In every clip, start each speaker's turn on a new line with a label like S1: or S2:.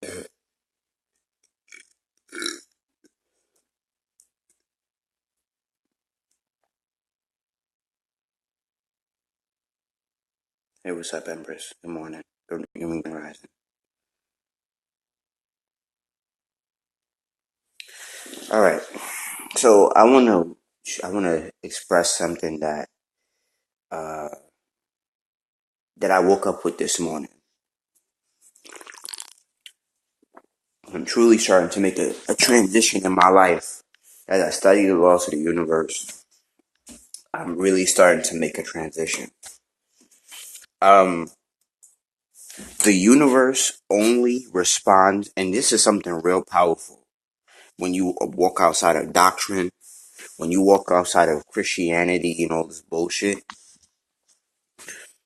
S1: Hey, what's up, Empress? Good morning. Good evening, rising. All right. So I wanna express something uh that I woke up with this morning. I'm truly starting to make a transition in my life as I study the laws of the universe. I'm really starting to make a transition. Um, the universe only responds, and this is something real powerful. When you walk outside of doctrine, when you walk outside of Christianity and all this bullshit,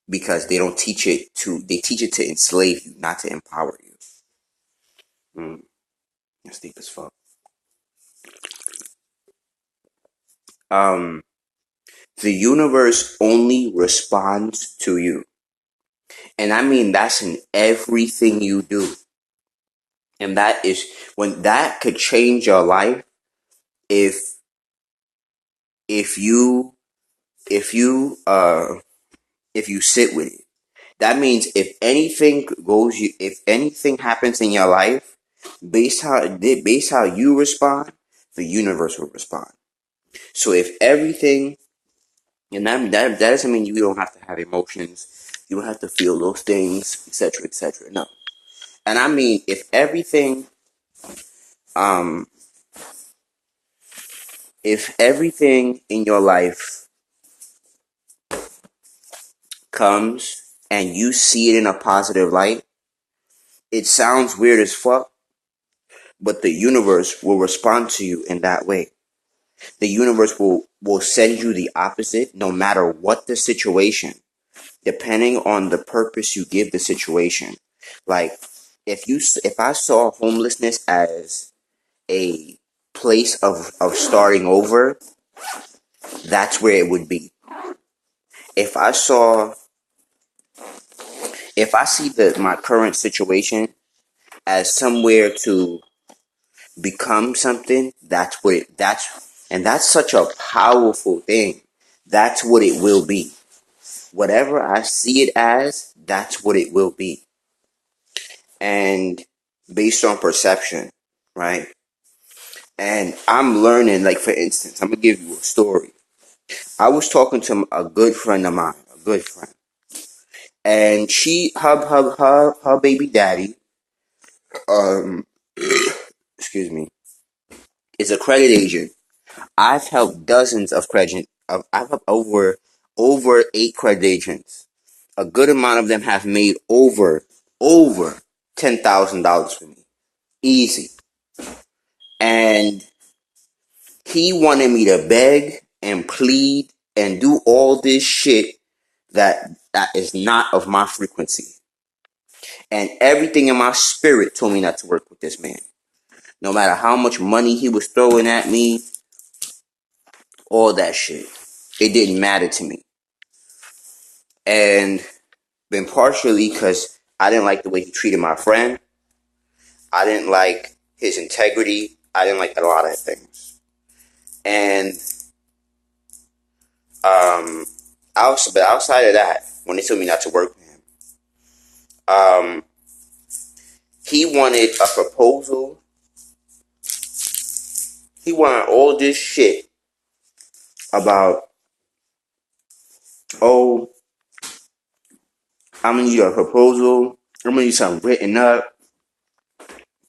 S1: because they teach it to enslave you, not to empower you. That's deep as fuck. Um, the universe only responds to you. And I mean, that's in everything you do. And that is when that could change your life if, if you, if you, uh, if you sit with it. That means if anything happens in your life, based how you respond, the universe will respond. So if everything, and that doesn't mean you don't have to have emotions, you don't have to feel those things, etc., etc. No, and I mean um, if everything in your life comes and you see it in a positive light, it sounds weird as fuck, but the universe will respond to you in that way. The universe will send you the opposite, no matter what the situation, depending on the purpose you give the situation. Like if I saw homelessness as a place of starting over, that's where it would be. If I saw if I see my current situation as somewhere to become something, that's such a powerful thing. That's what it will be. Whatever I see it as, that's what it will be. And based on perception, right? And I'm learning, like, for instance, I'm gonna give you a story. I was talking to a good friend of mine, a good friend, and her baby daddy, um, excuse me, is a credit agent. I've helped dozens of I've helped over 8 credit agents. A good amount of them have made over $10,000 for me, easy. And he wanted me to beg and plead and do all this shit that is not of my frequency. And everything in my spirit told me not to work with this man. No matter how much money he was throwing at me, all that shit. It didn't matter to me. And been partially because I didn't like the way he treated my friend. I didn't like his integrity. I didn't like a lot of things. And but outside of that, when they told me not to work with him, um, he wanted a proposal. He wanted all this shit about, oh, I'm gonna need a proposal. I'm gonna need something written up.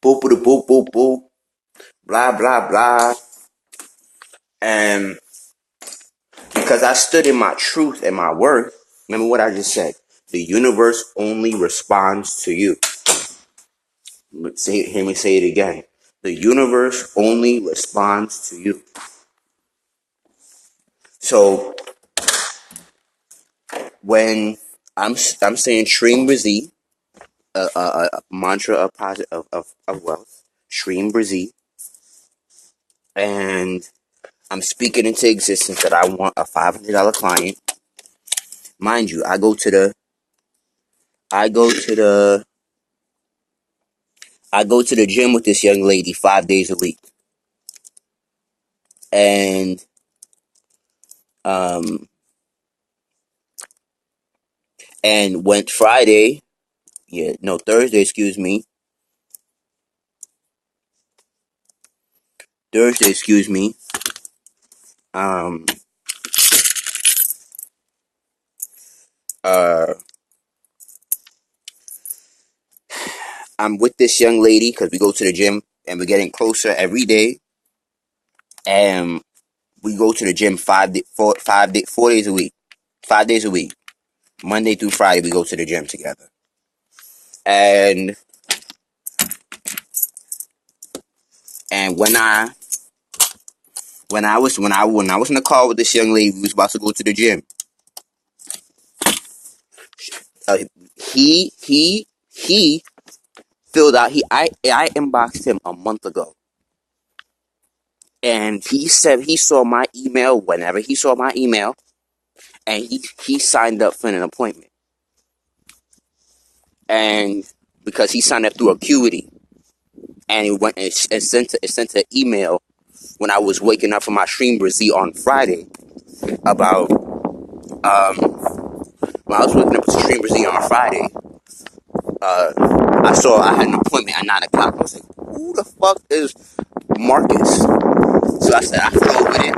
S1: Boop, boop, boop, boop, boop. Blah, blah, blah. And because I stood in my truth and my worth, remember what I just said. The universe only responds to you. Hear me say it again. The universe only responds to you. So when I'm saying Shreem Brizzy, a mantra of positive of wealth, Shreem Brizzy, and I'm speaking into existence that I want a $500 client. Mind you, I go to the I go to the gym with this young lady 5 days a week. And um and went Friday, Thursday, excuse me. Thursday, excuse me. Um uh I'm with this young lady because we go to the gym and we're getting closer every day. And we go to the gym 4 days a week. 5 days a week. Monday through Friday we go to the gym together. And when I was in the car with this young lady, we was about to go to the gym. Uh, he filled out. I inboxed him a month ago, and he said he saw my email whenever he saw my email, and he signed up for an appointment, and because he signed up through Acuity, and it went and sent an email when I was waking up from my stream Z on Friday about when I was waking up to stream Z on Friday. I had an appointment at 9 o'clock. I was like, who the fuck is Marcus? So I said, I flowed with it.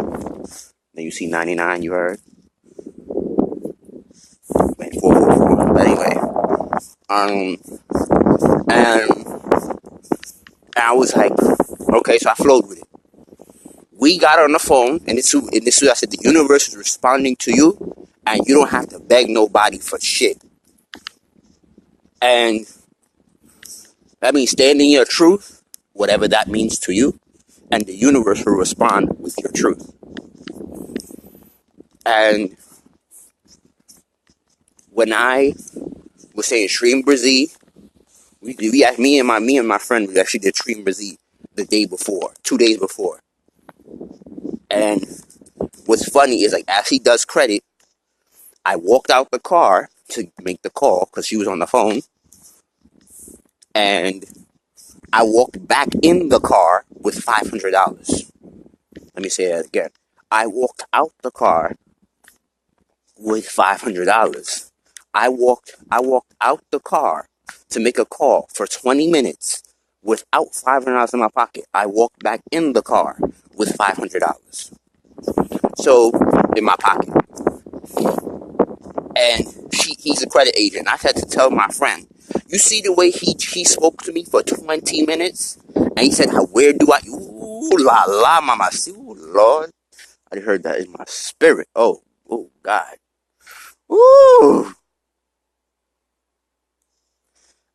S1: Then you see 99, you heard? Man, 444. But anyway. And I was like, okay, so I flowed with it. We got on the phone, and this is I said, the universe is responding to you, and you don't have to beg nobody for shit. And that means stand in your truth, whatever that means to you, and the universe will respond with your truth. And when I was saying Stream Brazil, me and my friend, we actually did Stream Brazil the day before, 2 days before. And what's funny is, like, as he does credit, I walked out the car to make the call because she was on the phone, and I walked back in the car with $500. Let me say that again. I walked out the car with $500. I walked out the car to make a call for 20 minutes without $500 in my pocket. I walked back in the car with $500. So, in my pocket. And he's a credit agent. I had to tell my friend, you see the way he spoke to me for 20 minutes? And he said, where do I... Ooh, la, la, mama. Ooh, Lord. I heard that in my spirit. Oh, God. Ooh.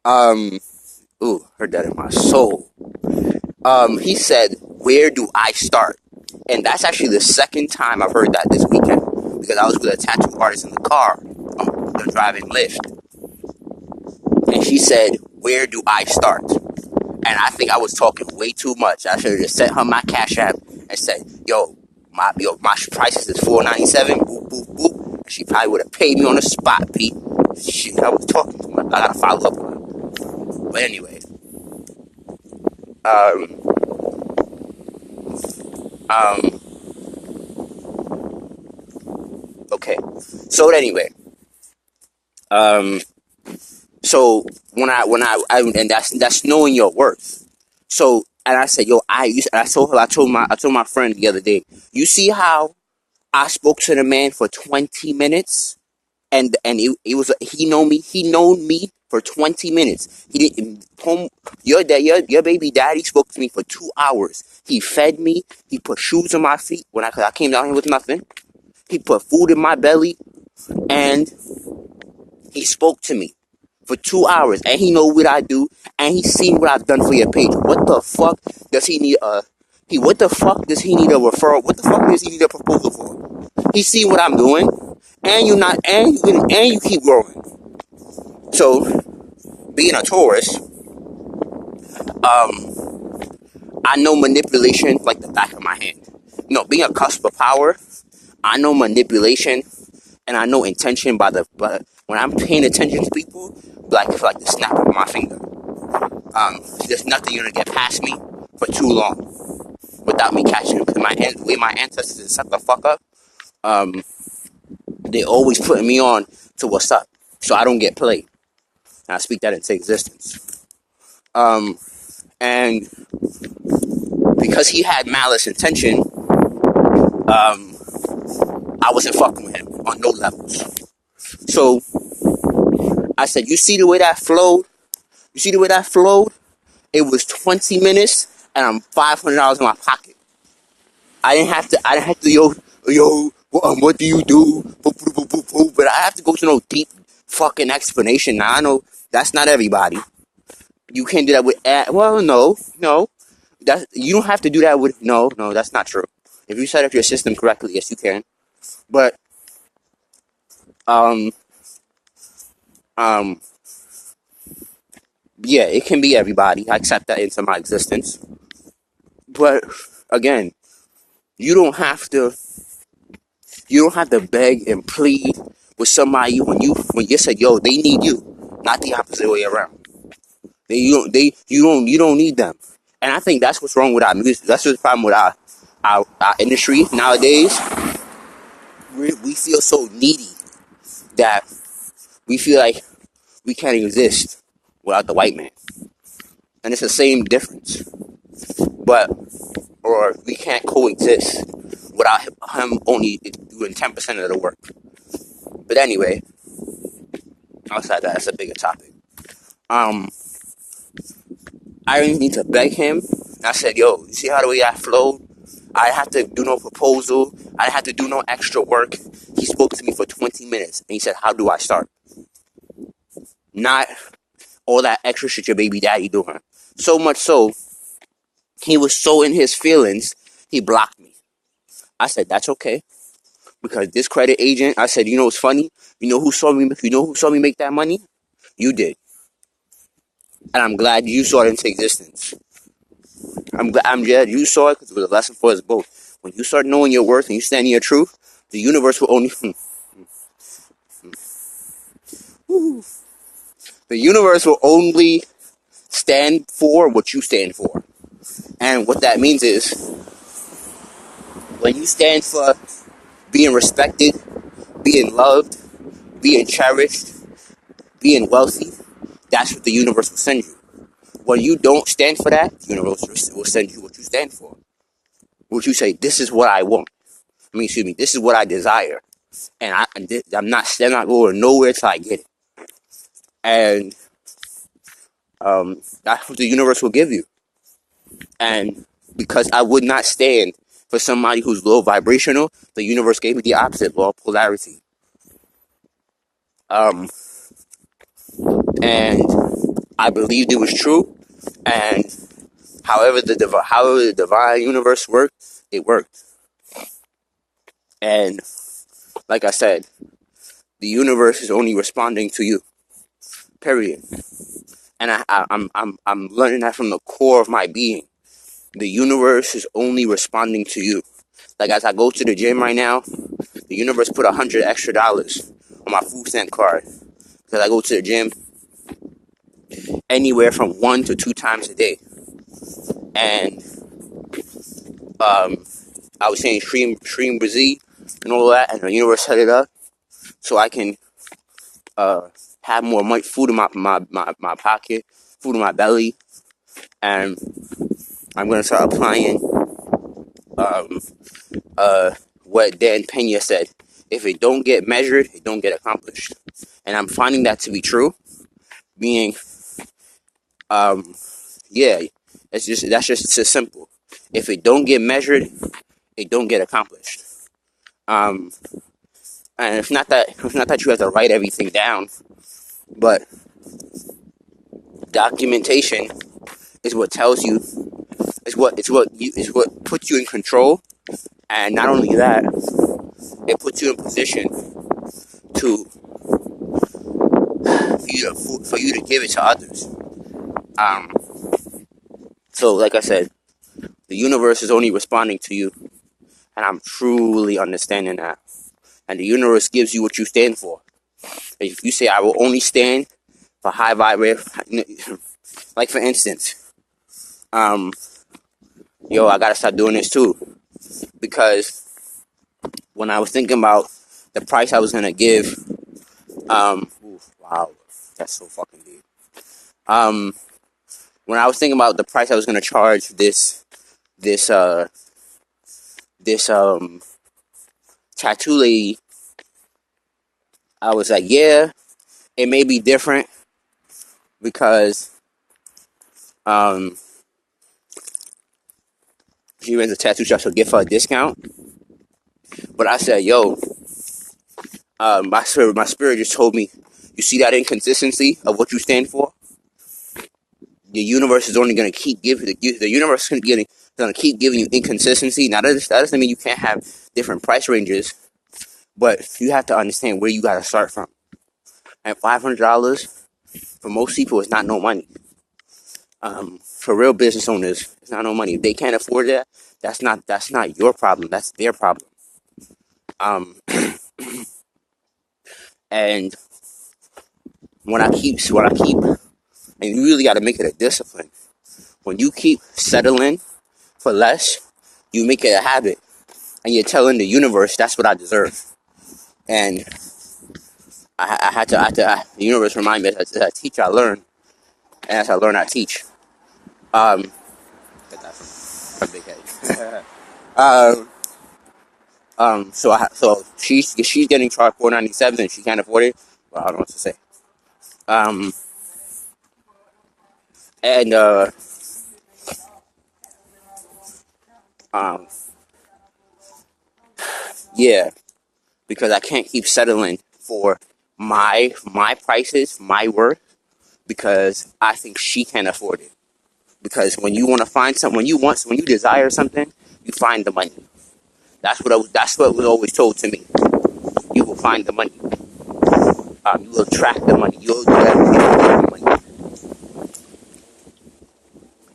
S1: Heard that in my soul. He said, where do I start? And that's actually the second time I've heard that this weekend. Because I was with a tattoo artist in the car, driving Lyft. And she said, where do I start? And I think I was talking way too much. I should have just sent her my Cash App and said, my prices is $4.97. Boop, boop, boop. And she probably would have paid me on the spot, Pete. Shit, I was talking too much. I gotta follow up on her. But anyway. Okay. So anyway. So and that's knowing your worth. So, and I said, I told my friend the other day, you see how I spoke to the man for 20 minutes, and he known me for 20 minutes. He didn't your baby daddy spoke to me for 2 hours. He fed me. He put shoes on my feet when I came down here with nothing. He put food in my belly, and he spoke to me for 2 hours, and he know what I do, and he seen what I've done for your page. What the fuck does he need what the fuck does he need a referral? What the fuck does he need a proposal for? He seen what I'm doing, and you keep growing. So, being a Taurus, I know manipulation like the back of my hand. Being a cusp of power, I know manipulation, and I know intention by when I'm paying attention to people, like the snap of my finger. There's nothing gonna get past me for too long without me catching him. Because the way my ancestors set the fuck up, they always putting me on to what's up, so I don't get played. And I speak that into existence. And because he had malice intention, I wasn't fucking with him on no levels. So I said, you see the way that flowed? You see the way that flowed? It was 20 minutes and I'm $500 in my pocket. I didn't have to, what do you do? But I have to go to no deep fucking explanation. Now I know that's not everybody. You can't do that with, well, no. You don't have to do that with, no, that's not true. If you set up your system correctly, yes, you can. But, yeah, it can be everybody. I accept that into my existence. But, again, you don't have to beg and plead with somebody when you said, yo, they need you, not the opposite way around. You don't need them. And I think that's what's wrong with our music. That's what's the problem with our industry nowadays. We feel so needy that we feel like we can't exist without the white man. And it's the same difference. Or we can't coexist without him only doing 10% of the work. But anyway, outside that, that's a bigger topic. I didn't need to beg him. I said, yo, you see how the way I flowed? I didn't have to do no proposal. I didn't have to do no extra work. He spoke to me for 20 minutes. And he said, how do I start? Not all that extra shit your baby daddy doing. So much so, he was so in his feelings, he blocked me. I said, that's okay. Because this credit agent, I said, you know what's funny? You know who saw me make that money? You did. And I'm glad you saw it into existence. I'm glad you saw it because it was a lesson for us both. When you start knowing your worth and you stand in your truth, the universe will only stand for what you stand for. And what that means is when you stand for being respected, being loved, being cherished, being wealthy, that's what the universe will send you. When you don't stand for that, the universe will send you what you stand for. What you say, this is what I want. This is what I desire. And I'm not going nowhere till I get it. And that's what the universe will give you. And because I would not stand for somebody who's low vibrational, the universe gave me the opposite, law of polarity. And I believed it was true. And however the divine universe worked, it worked. And like I said, the universe is only responding to you. Period. And I'm learning that from the core of my being. The universe is only responding to you. Like as I go to the gym right now, the universe put $100 extra on my food stamp card because I go to the gym anywhere from 1 to 2 times a day. And I was saying stream Brazil and all that, and the universe set it up so I can have more money, food in my pocket, food in my belly, and I'm gonna start applying what Dan Pena said: if it don't get measured, it don't get accomplished. And I'm finding that to be true. Meaning, yeah, that's just so simple. If it don't get measured, it don't get accomplished. And it's not that you have to write everything down, but documentation is what tells you, is what puts you in control. And not only that, it puts you in position to for you to give it to others. So like I said, the universe is only responding to you, and I'm truly understanding that. And the universe gives you what you stand for. If you say I will only stand for high vibration, Like for instance, I gotta start doing this too, because when I was thinking about the price I was gonna give, wow, that's so fucking deep. When I was thinking about the price I was gonna charge this this tattoo lady, I was like, yeah, it may be different because um she runs a tattoo shop, so give her a discount. But I said, yo, my spirit just told me, you see that inconsistency of what you stand for? The universe is only going to keep giving the universe is going to keep giving you inconsistency. Now that doesn't mean you can't have different price ranges, but you have to understand where you got to start from. And $500 for most people is not no money. For real business owners, it's not no money. If they can't afford that, that's not your problem. That's their problem. Um, and and you really got to make it a discipline. When you keep settling for less, you make it a habit, and you're telling the universe that's what I deserve. And the universe remind me that as I teach, I learn, and as I learn, I teach. Um, get that from Big Head. um, so she's getting charged $497, and she can't afford it. Well, I don't know what to say. Um, and um, yeah, because I can't keep settling for my prices, my worth, because I think she can't afford it. Because when you want to find something, when you desire something, you find the money. That's what was always told to me. You will find the money. You will attract the money. You'll do everything to get the money.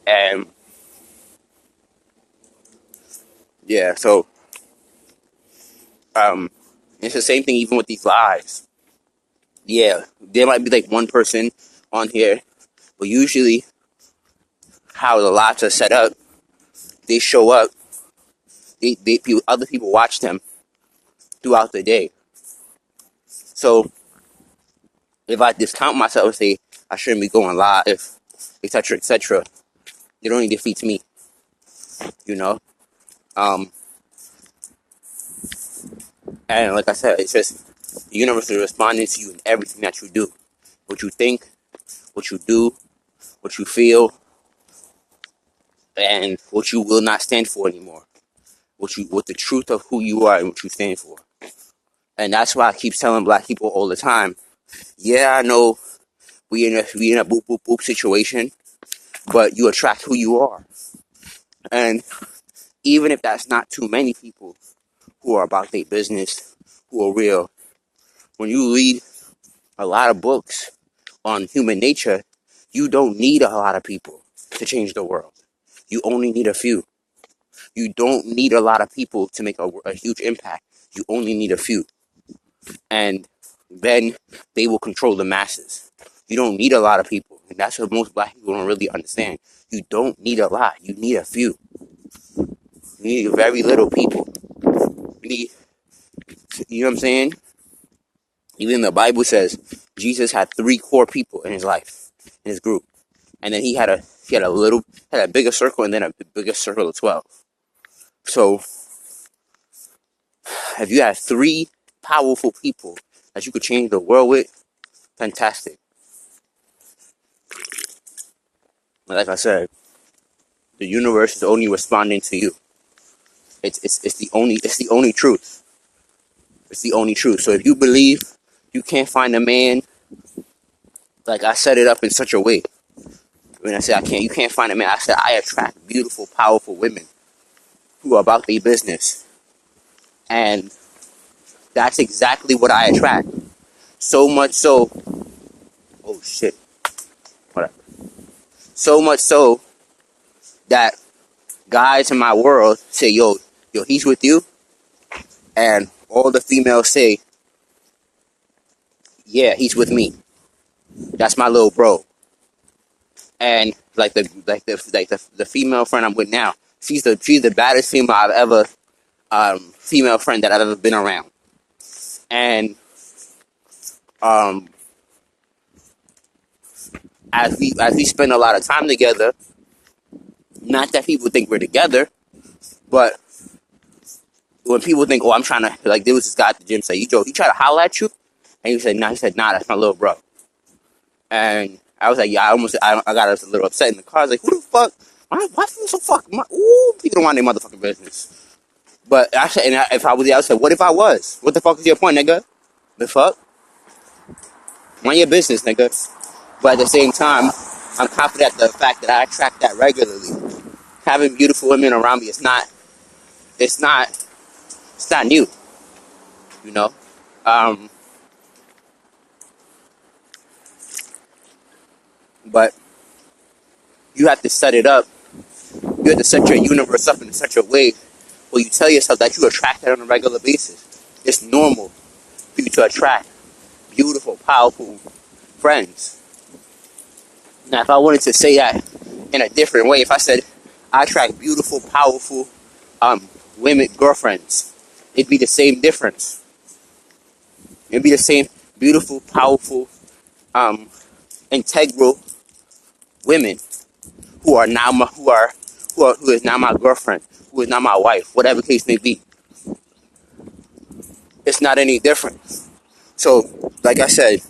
S1: And yeah, so it's the same thing even with these lives. Yeah, there might be like one person on here, but usually how the lives are set up, they show up. Other people watch them throughout the day. So if I discount myself and say I shouldn't be going live, etc., it only defeats me, you know. Um, and like I said, it's just the universe is responding to you in everything that you do, what you think, what you do, what you feel, and what you will not stand for anymore. What the truth of who you are and what you stand for. And that's why I keep telling black people all the time. Yeah, I know we in a boop boop boop situation, but you attract who you are. And even if that's not too many people who are about their business, who are real, when you read a lot of books on human nature, you don't need a lot of people to change the world. You only need a few. You don't need a lot of people to make a huge impact. You only need a few. And then they will control the masses. You don't need a lot of people. And that's what most black people don't really understand. You don't need a lot. You need a few. You need very little people. You know what I'm saying? Even the Bible says Jesus had 3 core people in his life, in his group. And then he had a bigger circle and then a bigger circle of 12. So if you have 3 powerful people that you could change the world with, fantastic. Like I said, the universe is only responding to you. It's the only truth. It's the only truth. So if you believe you can't find a man, like I set it up in such a way. When I say you can't find a man, I said I attract beautiful, powerful women who are about their business. And that's exactly what I attract. So much so, oh shit, whatever. So much so that guys in my world say, yo, he's with you. And all the females say, yeah, he's with me. That's my little bro. And the female friend I'm with now, she's the baddest female I've ever female friend that I've ever been around. And um, as we spend a lot of time together, not that people think we're together, but when people think, oh, I'm trying to, like, there was this guy at the gym say, Joe, he tried to holler at you, and he said, nah, that's my little bro. And I was like, yeah, I got a little upset in the car. I was like, who the fuck? Why people so fucking, ooh, people don't want their motherfucking business. But I said, if I was there, I would say, what if I was? What the fuck is your point, nigga? The fuck? Mind your business, nigga. But at the same time, I'm confident the fact that I attract that regularly. Having beautiful women around me it's not new, you know? But you have to set it up. You have to set your universe up in such a way where you tell yourself that you attract that on a regular basis. It's normal for you to attract beautiful, powerful friends. Now, if I wanted to say that in a different way, if I said I attract beautiful, powerful women, girlfriends, it'd be the same difference. It'd be the same beautiful, powerful, integral women who are now who is now my girlfriend, who is now my wife, whatever the case may be. It's not any different. So, like I said,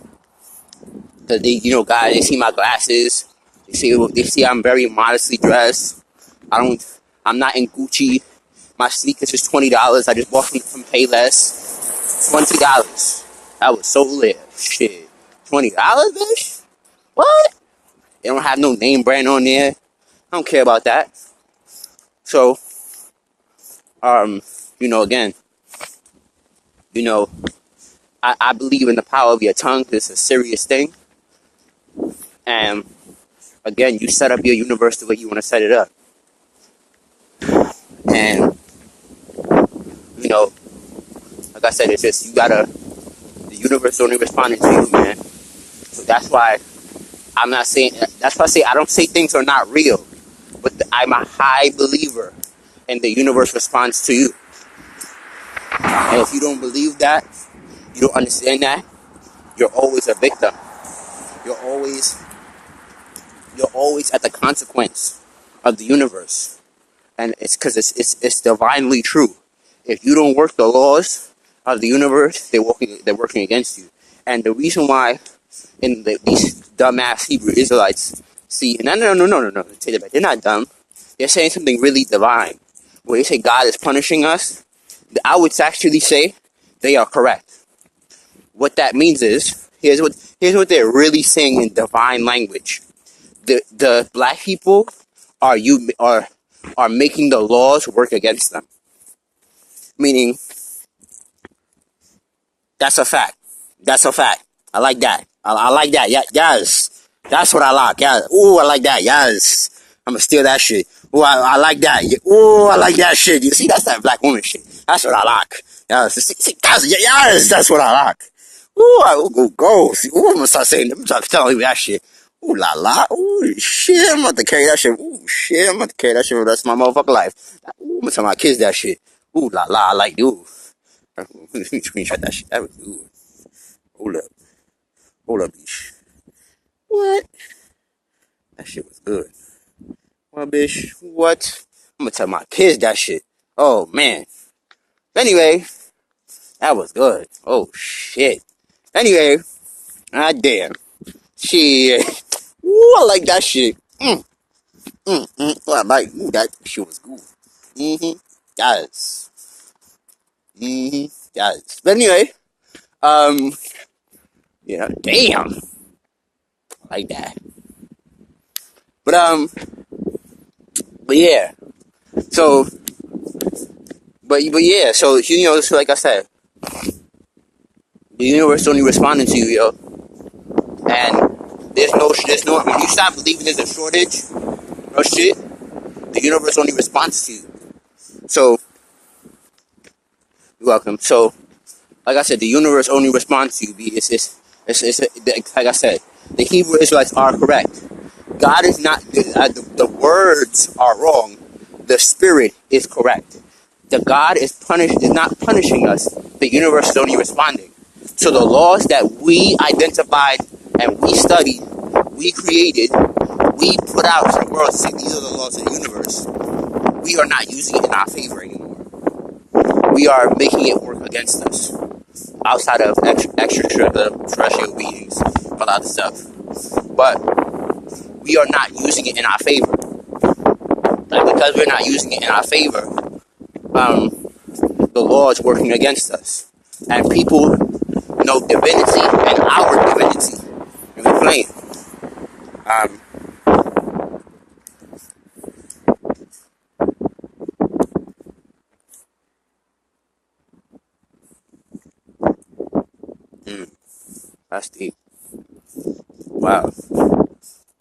S1: guys, they see my glasses, they see I'm very modestly dressed. I'm not in Gucci. My sneakers is $20. I just bought them from Payless. $20. That was so lit. Shit. $20, bitch? What? They don't have no name brand on there. I don't care about that. So, again, I believe in the power of your tongue. It's a serious thing. And again, you set up your universe the way you want to set it up. And, like I said, it's just, the universe only responding to you, man. So that's why I say I don't say things are not real. But I'm a high believer and the universe responds to you. And if you don't believe that, you don't understand that, you're always a victim. You're always at the consequence of the universe. And it's because it's divinely true. If you don't work the laws of the universe, they're working against you. And the reason why these dumbass Hebrew Israelites see, no, take it back. They're not dumb. They're saying something really divine. When they say God is punishing us, I would actually say they are correct. What that means is, here's what they're really saying in divine language. The black people are making the laws work against them. Meaning, that's a fact. That's a fact. I like that. I like that. Yeah, yes. That's what I like. Yeah. Ooh, I like that. Yes. I'm gonna steal that shit. Ooh, I like that. Ooh, I like that shit. You see, that's that black woman shit. That's what I like. Yes. Yes, that's what I like. Ooh, go. See, ooh, I'm gonna start telling you that shit. Ooh la la. Ooh shit. I'm about to carry that shit. Ooh shit. I'm about to carry that shit for the rest of my motherfucking life. Ooh, I'm gonna tell my kids that shit. Ooh la la. I like you. Let me screenshot that shit. That was good. Hold up, bitch. What? That shit was good. Well, bitch, what? I'm gonna tell my kids that shit. Oh, man. Anyway, that was good. Oh, shit. Anyway, damn. Shit. Ooh, I like that shit. I like, that shit was good. Yes. Yes. But anyway, damn. I like that. But yeah. So, but yeah, so so like I said, the universe only responding to you, yo. And there's no when you stop believing there's a shortage, no shit, the universe only responds to you. So, you're welcome. So, like I said, the universe only responds to you. It's like I said, the Hebrew Israelites are correct. God is not, the words are wrong. The spirit is correct. The God is not punishing us. The universe is only responding. So the laws that we identified and we studied, we created, we put out to the world to say these are the laws of the universe. We are not using it in our favor anymore. We are making it work against us. Outside of extraterrestrial beings, a lot of stuff. But we are not using it in our favor. Like, because we're not using it in our favor, the law is working against us. And people know divinity and our divinity. And we're playing. That's deep. Wow.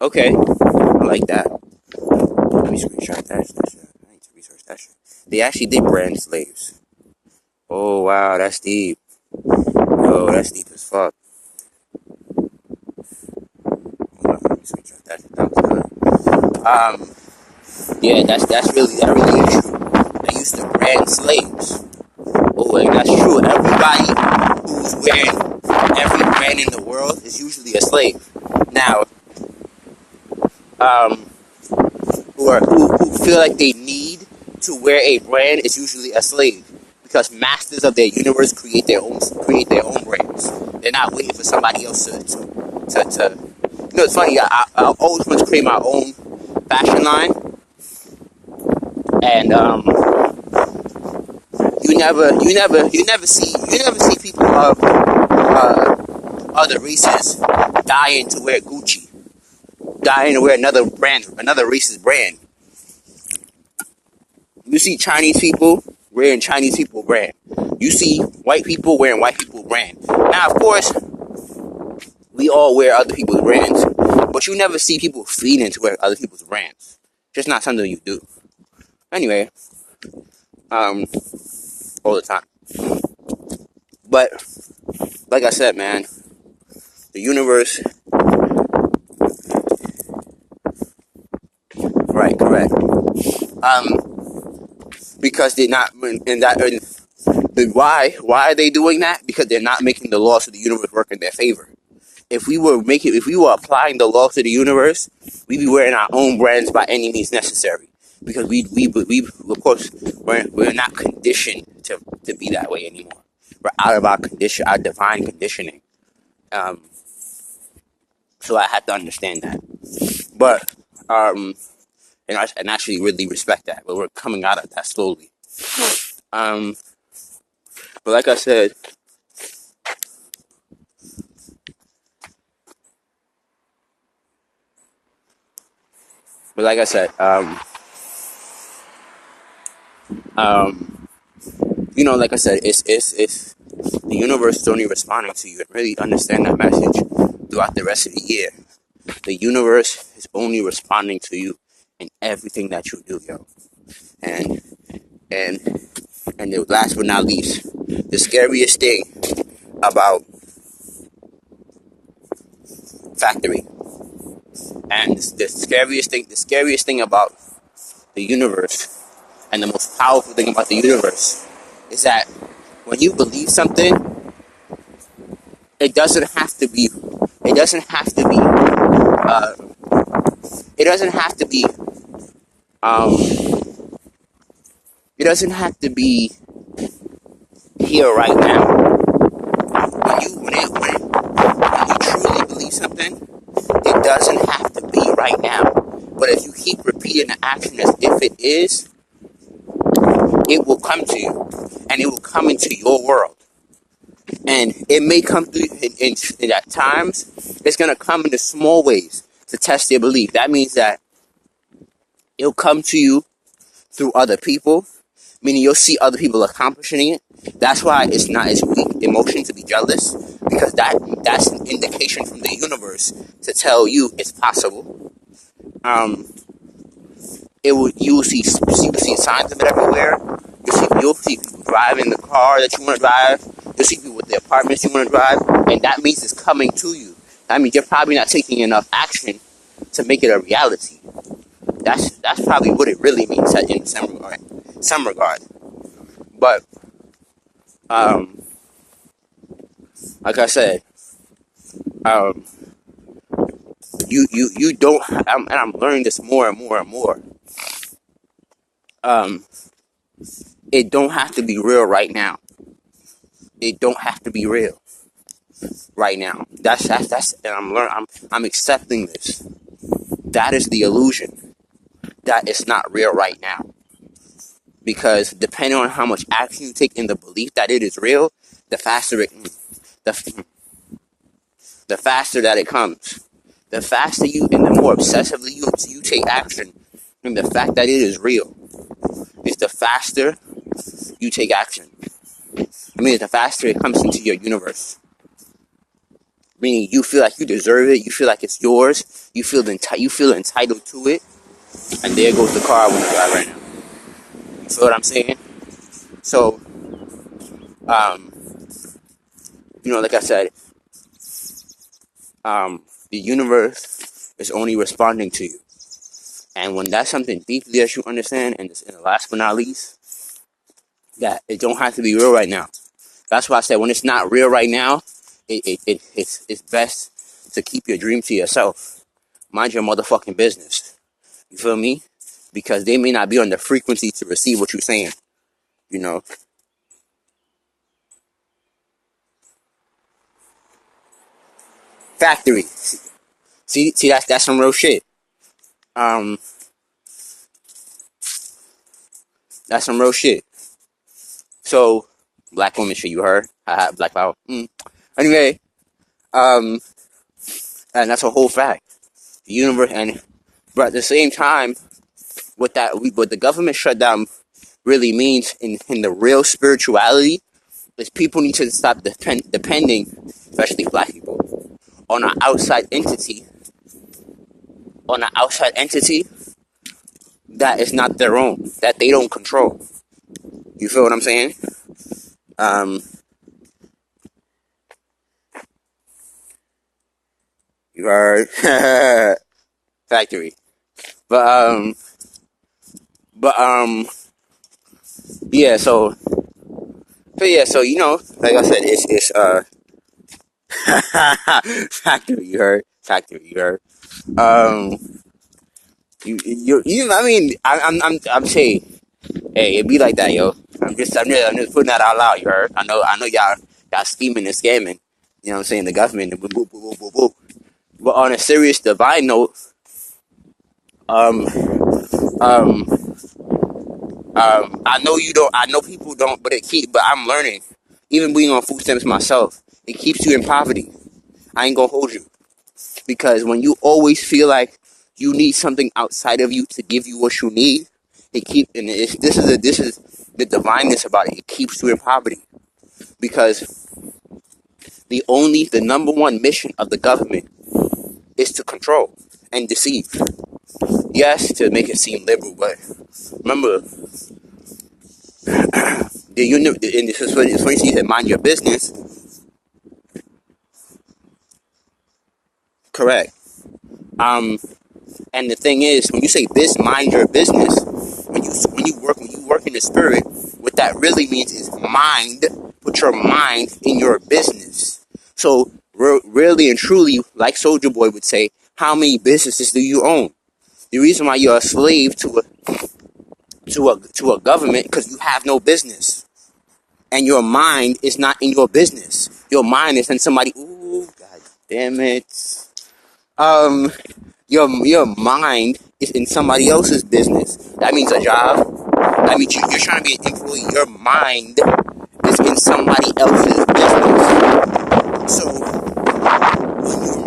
S1: Okay. I like that. Let me screenshot that. I need to research that shit. They actually did brand slaves. Oh, wow. That's deep. Oh, that's deep as fuck. Hold on. Let me screenshot that. That was good. Yeah, that really is true. They used to brand slaves. Oh, and that's true. Everybody who's wearing every brand in the world is usually a slave. Now, who feel like they need to wear a brand is usually a slave, because masters of their universe create their own brands. They're not waiting for somebody else to you know, it's funny. I always want to create my own fashion line, and you never see people of other races dying to wear Gucci, dying to wear another race's brand. You see Chinese people wearing Chinese people brand. You see white people wearing white people brand. Now, of course, we all wear other people's brands, but you never see people feeding to wear other people's brands. Just not something you do. Anyway, all the time. But like I said, man, the universe. Right, correct. Because they're not in that. Why are they doing that? Because they're not making the laws of the universe work in their favor. If we were applying the laws of the universe, we'd be wearing our own brands by any means necessary. Because we of course we're not conditioned to be that way anymore. We're out of our divine conditioning. So I had to understand that. But and actually really respect that. But we're coming out of that slowly. But like I said, you know, like I said, it's the universe is only responding to you, and really understand that message throughout the rest of the year. The universe is only responding to you in everything that you do, yo. And the last but not least, the scariest thing about factory, and the scariest thing about the universe, and the most powerful thing about the universe, is that when you believe something, it doesn't have to be it doesn't have to be it doesn't have to be it doesn't have to be here right now. When you truly believe something, it doesn't have to be right now. But if you keep repeating the action as if it is, it will come to you, and it will come into your world. And it may come through in at times. It's gonna come in the small ways to test your belief. That means that it'll come to you through other people, meaning you'll see other people accomplishing it. That's why it's not as weak emotion to be jealous, because that's an indication from the universe to tell you it's possible. You will see signs of it everywhere. You'll see people driving the car that you want to drive. You'll see people with the apartments you want to drive, and that means it's coming to you. That means you're probably not taking enough action to make it a reality. That's probably what it really means in some regard. But like I said, um, you don't, and I'm learning this more and more and more. It don't have to be real right now. It don't have to be real right now. That's and I'm accepting this. That is the illusion. That it's not real right now. Because depending on how much action you take in the belief that it is real, the faster the faster that it comes. The faster you and the more obsessively you take action, and the fact that it is real, is the faster you take action. I mean, the faster it comes into your universe. Meaning, you feel like you deserve it. You feel like it's yours. You feel entitled to it. And there goes the car I want to drive right now. You feel what I'm saying? So, like I said, the universe is only responding to you. And when that's something deeply that you understand, and last but not least, that it don't have to be real right now. That's why I said when it's not real right now, it's best to keep your dream to yourself. Mind your motherfucking business. You feel me? Because they may not be on the frequency to receive what you're saying. Factory. See, that's some real shit. That's some real shit. So, black woman shit, you heard? Black power. Anyway, and that's a whole fact. The universe, but at the same time, what the government shutdown really means in the real spirituality is people need to stop depending, especially black people, on an outside entity, that is not their own, that they don't control. You feel what I'm saying? You heard? Factory. But yeah, so like I said, it's factory, you heard? Factory, you heard? I mean, I'm saying, hey, it be like that, yo. I'm just putting that out loud, you heard? I know y'all scheming and scamming, you know what I'm saying, the government, and boop, boop, boop, boop, boop. But on a serious divine note, I know people don't, but I'm learning. Even being on food stamps myself, it keeps you in poverty. I ain't gonna hold you. Because when you always feel like you need something outside of you to give you what you need, this is the divineness about it. It keeps you in poverty. Because the number one mission of the government is to control and deceive. Yes, to make it seem liberal, but remember, this is when you said mind your business. Correct. And the thing is, when you say mind your business, when you work in the spirit, what that really means is mind. Put your mind in your business. So really and truly, like Soldier Boy would say, how many businesses do you own? The reason why you're a slave to a government because you have no business, and your mind is not in your business. Your mind is in somebody. Ooh, god damn it. Your mind is in somebody else's business. That means a job. That means you're trying to be an employee. Your mind is in somebody else's business. So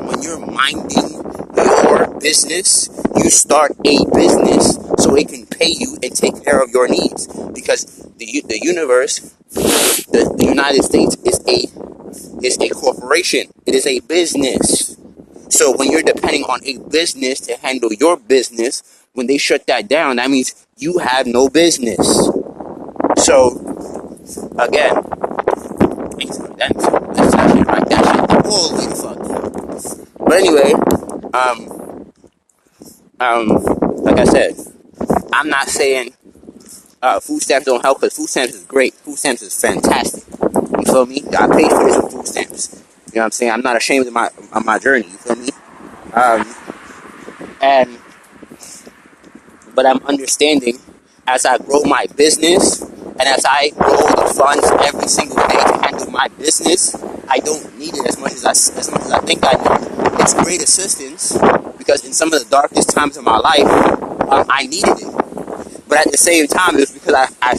S1: when you're minding your business, you start a business so it can pay you and take care of your needs. Because the universe, the United States is a corporation. It is a business. So when you're depending on a business to handle your business, when they shut that down, that means you have no business. So again, that's actually right. That shit all the way the fuck down. But anyway, Like I said, I'm not saying food stamps don't help, because food stamps is great. Food stamps is fantastic. You feel me? I paid for this with food stamps. You know what I'm saying? I'm not ashamed of my journey. You feel me? Um, and but I'm understanding as I grow my business and as I grow the funds every single day to handle my business, I don't need it as much as I think I need. It's great assistance because in some of the darkest times of my life, I needed it. But at the same time, it was because I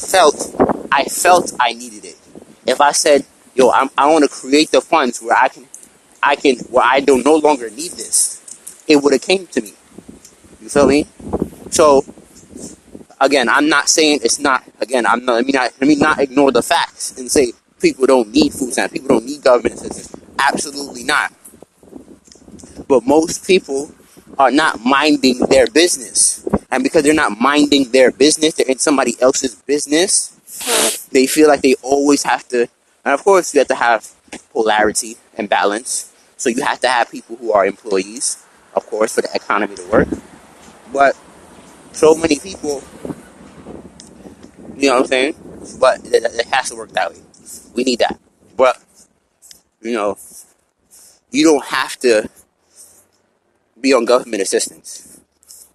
S1: felt I needed it. If I said, "Yo, I want to create the funds where where I don't no longer need this," it would have came to me. You feel me? So again, I'm not saying it's not. Again, I'm not. Let me not ignore the facts and say people don't need food stamps. People don't need government assistance. Absolutely not. But most people are not minding their business, and because they're not minding their business, they're in somebody else's business. They feel like they always have to. And of course, you have to have polarity and balance. So you have to have people who are employees, of course, for the economy to work. But so many people, you know what I'm saying? But it has to work that way. We need that. But, you know, you don't have to be on government assistance.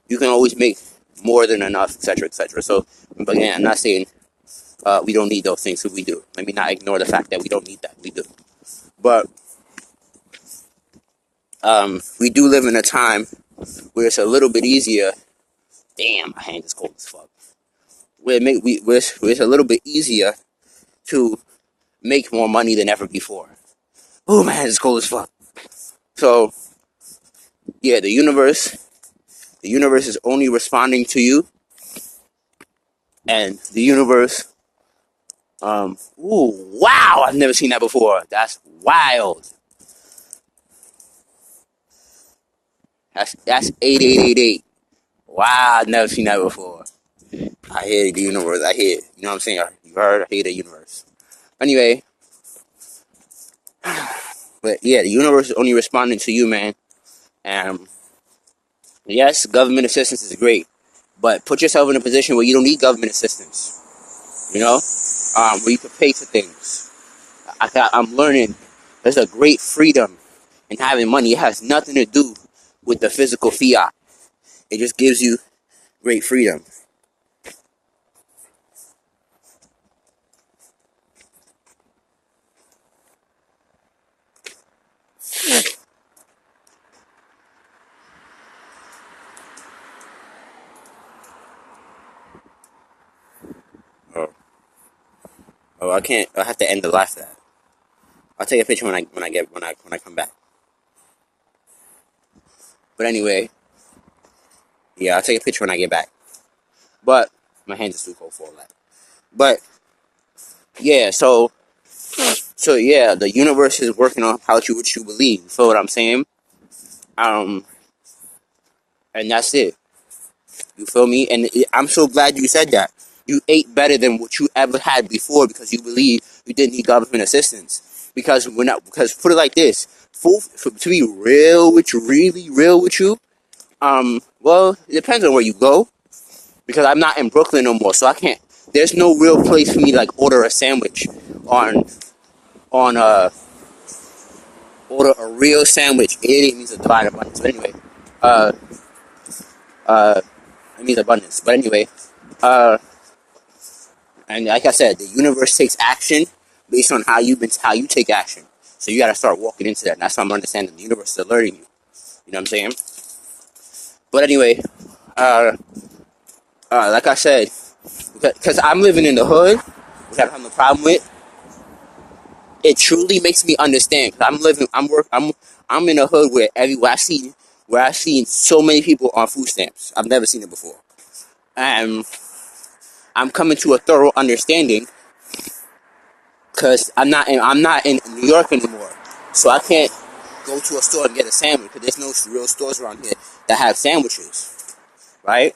S1: You can always make more than enough, etc., etc. So, but again, I'm not saying we don't need those things, so we do. Let me not ignore the fact that we don't need that. We do. But we do live in a time where it's a little bit easier. Damn, my hand is cold as fuck. Where it's a little bit easier to make more money than ever before. Oh, my hand is cold as fuck. So, yeah, the universe is only responding to you, and the universe, ooh, wow, I've never seen that before. That's wild. That's 8888. Wow, I've never seen that before. I hear the universe. I hear it. You know what I'm saying? You heard? I hear the universe. Anyway, but yeah, the universe is only responding to you, man. And yes, government assistance is great, but put yourself in a position where you don't need government assistance. You know, where you can pay for things. I'm learning there's a great freedom in having money. It has nothing to do with the physical fiat. It just gives you great freedom. Oh, oh, I can't. I have to end the live for that. I'll take a picture when I come back. But anyway, yeah, I'll take a picture when I get back. But my hands are too cold for all that. But yeah, so yeah, the universe is working on what you believe. You feel what I'm saying? Um, and that's it. You feel me? And I'm so glad you said that. You ate better than what you ever had before because you believe you didn't need government assistance. Because we're not. Because put it like this: to be real with you, really real with you. Well, it depends on where you go. Because I'm not in Brooklyn no more, so I can't. There's no real place for me to like order a sandwich on order a real sandwich. It means a divine abundance. But anyway, uh, it means abundance. But anyway, uh, and like I said, the universe takes action based on how you take action. So you got to start walking into that. And that's why I'm understanding the universe is alerting you. You know what I'm saying? But anyway, uh, like I said, because I'm living in the hood, which I don't have no problem with. It truly makes me understand. Cause I'm in a hood where I've seen so many people on food stamps. I've never seen it before, and I'm coming to a thorough understanding because I'm not in New York anymore, so I can't go to a store and get a sandwich because there's no real stores around here that have sandwiches, right?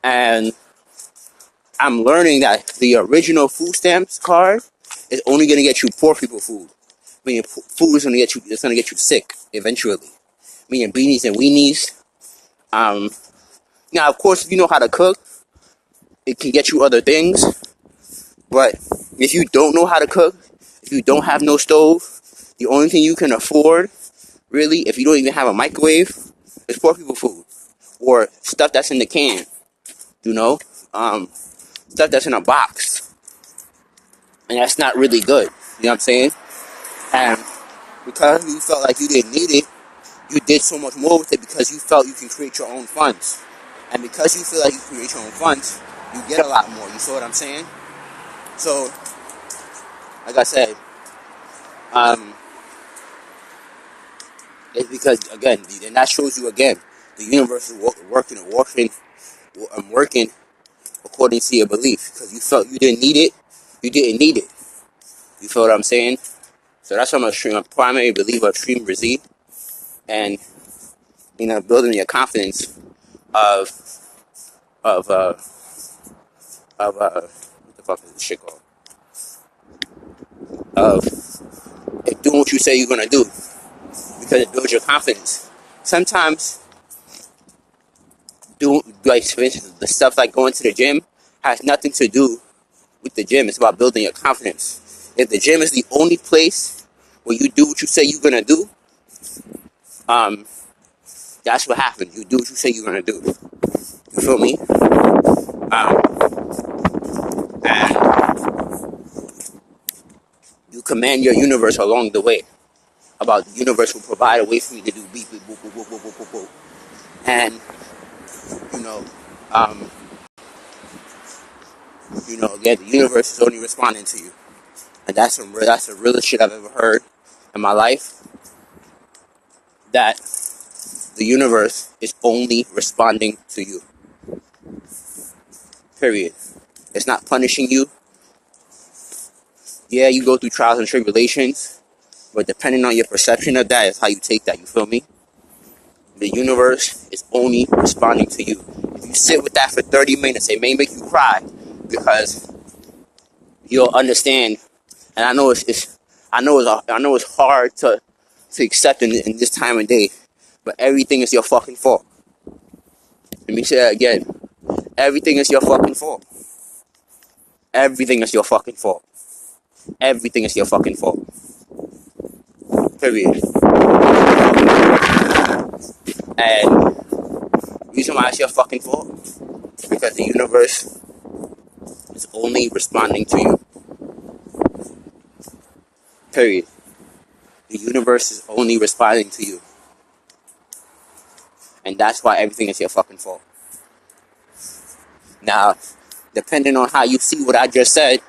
S1: And I'm learning that the original food stamps card is only gonna get you poor people food. I mean, food is gonna get you. It's gonna get you sick eventually. Meaning beanies and weenies, Um, Now, of course, if you know how to cook, it can get you other things. But if you don't know how to cook, if you don't have no stove, the only thing you can afford, really, if you don't even have a microwave, is poor people food or stuff that's in the can. You know, stuff that's in a box, and that's not really good. You know what I'm saying? And because you felt like you didn't need it, you did so much more with it because you felt you can create your own funds. And because you feel like you create your own funds, you get a lot more. You see what I'm saying? So, like I said, um, it's because, again, and that shows you again, the universe is working according to your belief. Because you felt you didn't need it, you didn't need it. You feel what I'm saying? So that's why I'm a primary believer of Stream Brazil, and building your confidence of of what the fuck is this shit called? Of doing what you say you're gonna do, because it builds your confidence. Sometimes like for instance, the stuff like going to the gym has nothing to do with the gym. It's about building your confidence. If the gym is the only place where you do what you say you're gonna do, um, that's what happens. You do what you say you're gonna do. You feel me? And you command your universe along the way. About the universe will provide a way for me to do beep beep boop boop boop boop boop boop boop. And you know, um, again, the universe is only responding to you, and that's the realest shit I've ever heard in my life. That the universe is only responding to you. Period. It's not punishing you. Yeah, you go through trials and tribulations, but depending on your perception of that is how you take that. You feel me? The universe is only responding to you. If you sit with that for 30 minutes, it may make you cry because you'll understand. And I know it's hard to accept in this time of day, but everything is your fucking fault. Let me say that again. Everything is your fucking fault. Everything is your fucking fault. Everything is your fucking fault. Period. And the reason why it's your fucking fault is because the universe is only responding to you. Period. The universe is only responding to you. And that's why everything is your fucking fault. Now, depending on how you see what I just said,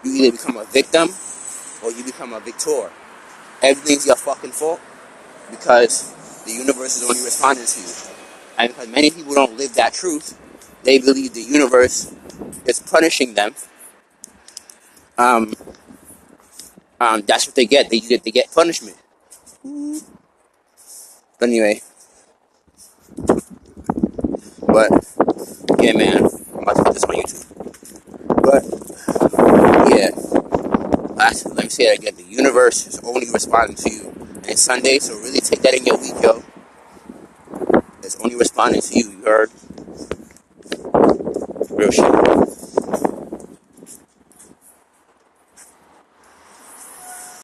S1: you either become a victim or you become a victor. Everything's your fucking fault because the universe is only responding to you. And because many people don't live that truth, they believe the universe is punishing them. That's what they get. They get punishment. But anyway, but yeah, man, I'm about to put this on YouTube. But yeah, let me say it again. The universe is only responding to you. And it's Sunday, so really take that in your week, yo. It's only responding to you. You heard? Real shit.